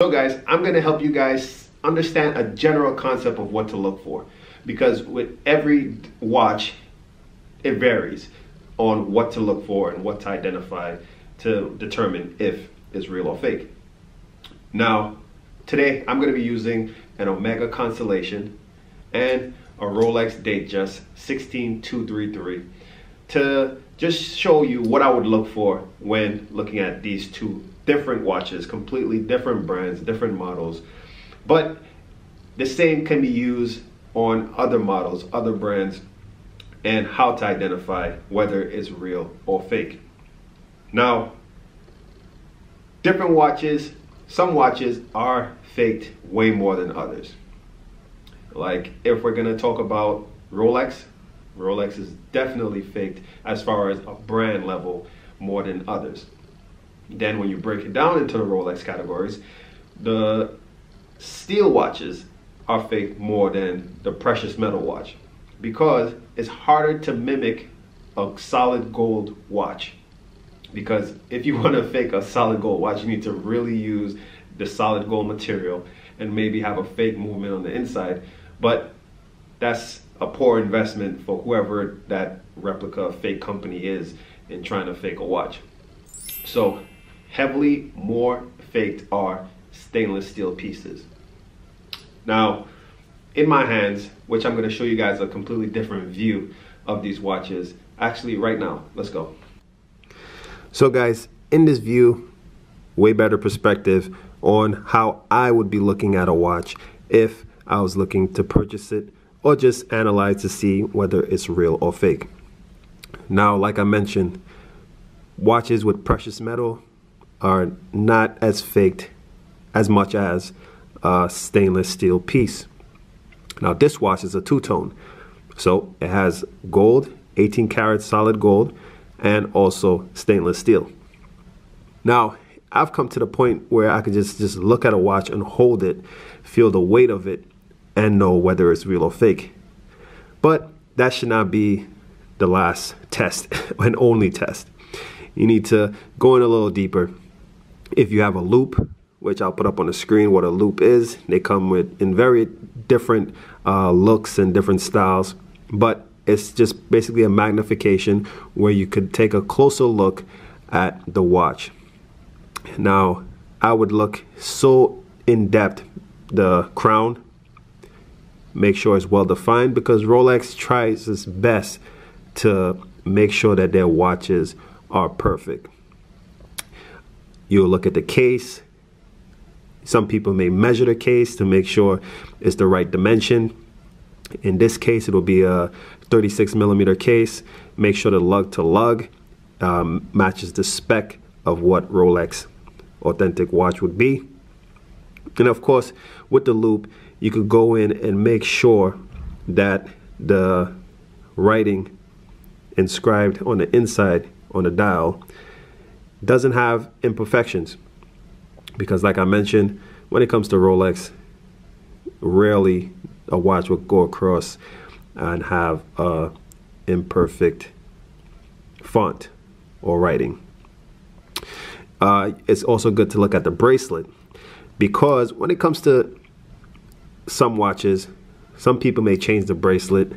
So guys, I'm going to help you guys understand a general concept of what to look for, because with every watch it varies on what to look for and what to identify to determine if it's real or fake. Now today I'm going to be using an Omega Constellation and a Rolex Datejust 16233 to just show you what I would look for when looking at these two different watches, completely different brands, different models, but the same can be used on other models, other brands, and how to identify whether it's real or fake. Now, different watches, some watches are faked way more than others. Like if we're gonna talk about Rolex, Rolex is definitely faked as far as a brand level more than others. Then when you break it down into the Rolex categories, the steel watches are faked more than the precious metal watch, because it's harder to mimic a solid gold watch. Because if you want to fake a solid gold watch, you need to really use the solid gold material and maybe have a fake movement on the inside. But that's a poor investment for whoever that replica fake company is in trying to fake a watch. So heavily more faked are stainless steel pieces. Now in my hands, which I'm going to show you guys a completely different view of these watches actually right now. Let's go. So guys, in this view, way better perspective on how I would be looking at a watch if I was looking to purchase it or just analyze to see whether it's real or fake. Now, like I mentioned, watches with precious metal are not as faked as much as a stainless steel piece. Now this watch is a two-tone, so it has gold, 18 karat solid gold, and also stainless steel. Now I've come to the point where I can just look at a watch and hold it, feel the weight of it, and know whether it's real or fake. But that should not be the last test and only test. You need to go in a little deeper. If you have a loop, which I'll put up on the screen what a loop is, they come in very different looks and different styles, but it's just basically a magnification where you could take a closer look at the watch. Now I would look so in depth the crown, make sure it's well defined, because Rolex tries its best to make sure that their watches are perfect. You'll look at the case. Some people may measure the case to make sure it's the right dimension. In this case, it'll be a 36mm case. Make sure the lug to lug matches the spec of what Rolex authentic watch would be. And of course, with the loop, you could go in and make sure that the writing inscribed on the inside on the dial doesn't have imperfections, because like I mentioned, when it comes to Rolex, rarely a watch will go across and have a imperfect font or writing. It's also good to look at the bracelet, because when it comes to some watches, some people may change the bracelet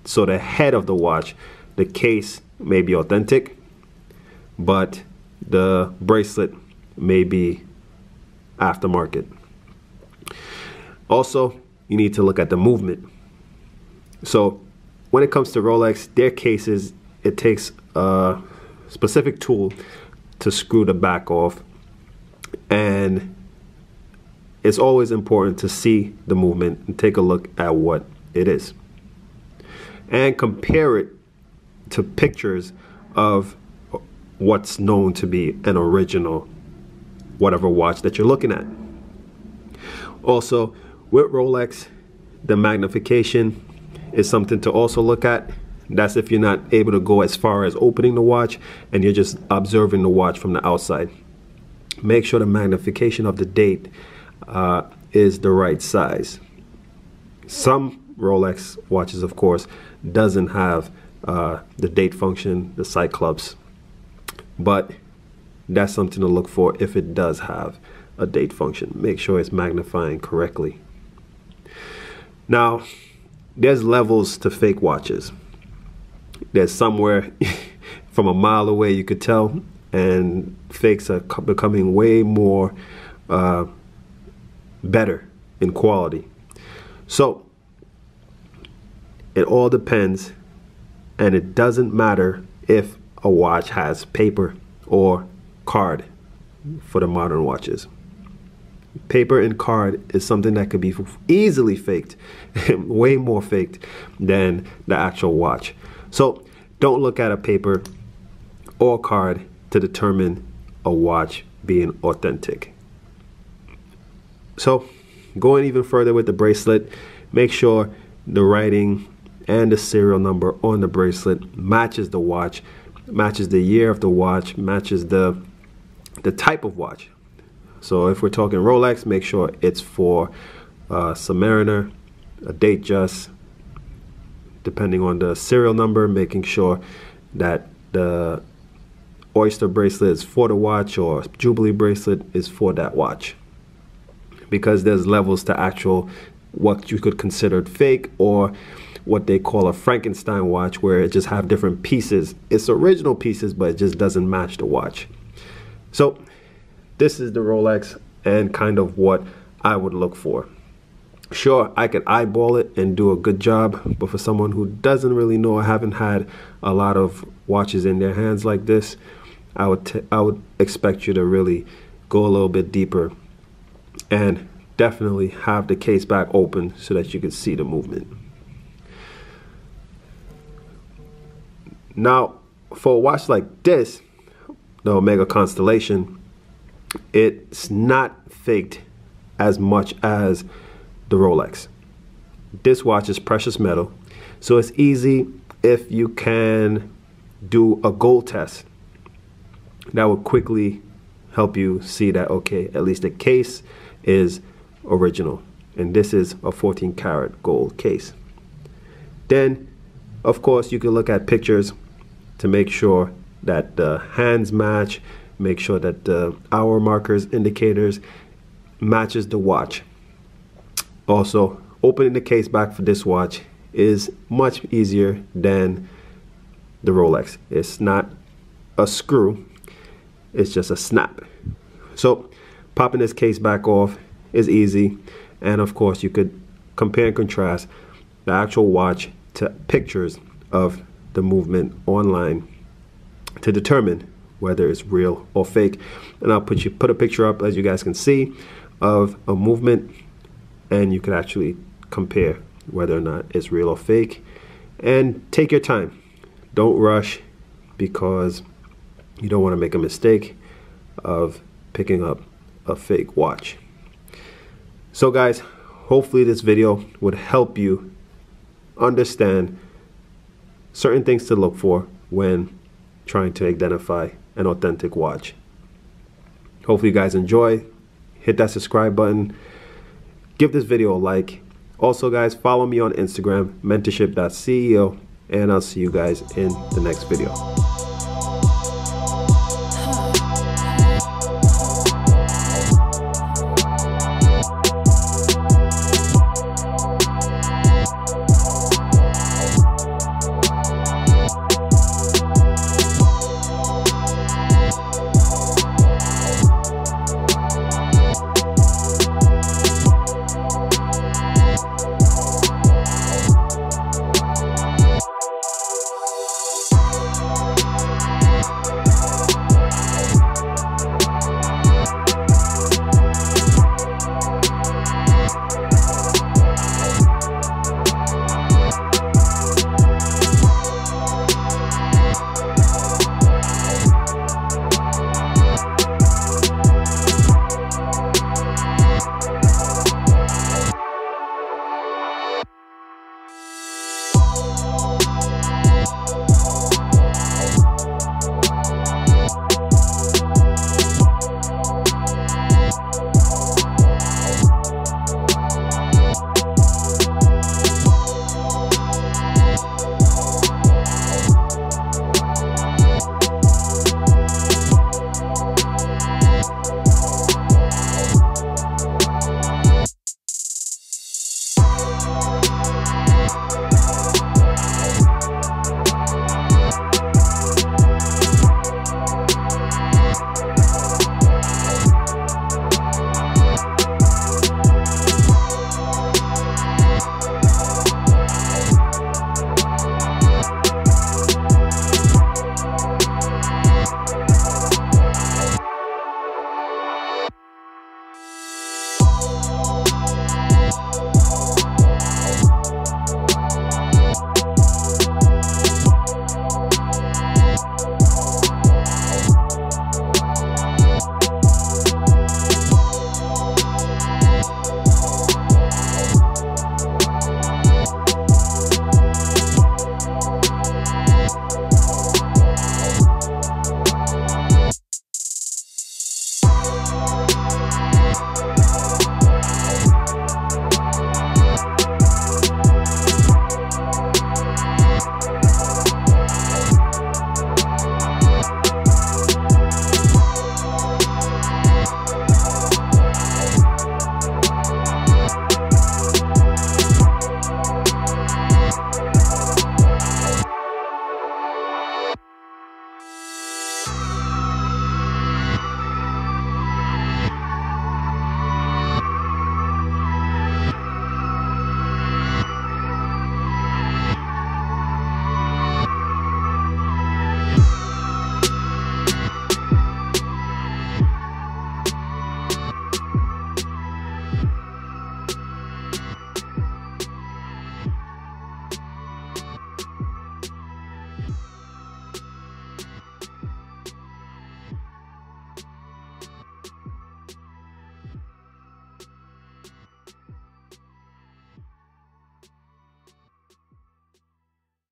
so the head of the watch, the case may be authentic, but the bracelet may be aftermarket. Also, you need to look at the movement. So when it comes to Rolex, their cases, it takes a specific tool to screw the back off, and it's always important to see the movement and take a look at what it is and compare it to pictures of what's known to be an original whatever watch that you're looking at. Also, with Rolex, the magnification is something to also look at. That's if you're not able to go as far as opening the watch and you're just observing the watch from the outside. Make sure the magnification of the date is the right size. Some Rolex watches, of course, doesn't have the date function, the Cyclops, but that's something to look for if it does have a date function. Make sure it's magnifying correctly. Now, there's levels to fake watches. There's somewhere from a mile away you could tell, and fakes are becoming way more better in quality. So it all depends, and it doesn't matter if a watch has paper or card for the modern watches. Paper and card is something that could be easily faked, way more faked than the actual watch. So don't look at a paper or card to determine a watch being authentic. So going even further with the bracelet, make sure the writing and the serial number on the bracelet matches the watch, matches the year of the watch, matches the type of watch. So if we're talking Rolex, make sure it's for Submariner, a Datejust, depending on the serial number, making sure that the Oyster bracelet is for the watch or Jubilee bracelet is for that watch. Because there's levels to actual what you could consider fake, or what they call a Frankenstein watch, where it just have different pieces. It's original pieces, but it just doesn't match the watch. So this is the Rolex and kind of what I would look for. Sure, I could eyeball it and do a good job, but for someone who doesn't really know, I haven't had a lot of watches in their hands like this, I would expect you to really go a little bit deeper and definitely have the case back open so that you can see the movement. Now, for a watch like this, the Omega Constellation, it's not faked as much as the Rolex. This watch is precious metal, so it's easy if you can do a gold test. That would quickly help you see that, okay, at least the case is original, and this is a 14 karat gold case. Then, of course, you can look at pictures to make sure that the hands match, make sure that the hour markers, indicators matches the watch. Also, opening the case back for this watch is much easier than the Rolex. It's not a screw, it's just a snap. So popping this case back off is easy, and of course you could compare and contrast the actual watch to pictures of the movement online to determine whether it's real or fake. And I'll put a picture up, as you guys can see, of a movement, and you can actually compare whether or not it's real or fake. And take your time, don't rush, because you don't want to make a mistake of picking up a fake watch. So guys, hopefully this video would help you understand certain things to look for when trying to identify an authentic watch. Hopefully you guys enjoy. Hit that subscribe button. Give this video a like. Also guys, follow me on Instagram, mentorship.ceo, and I'll see you guys in the next video.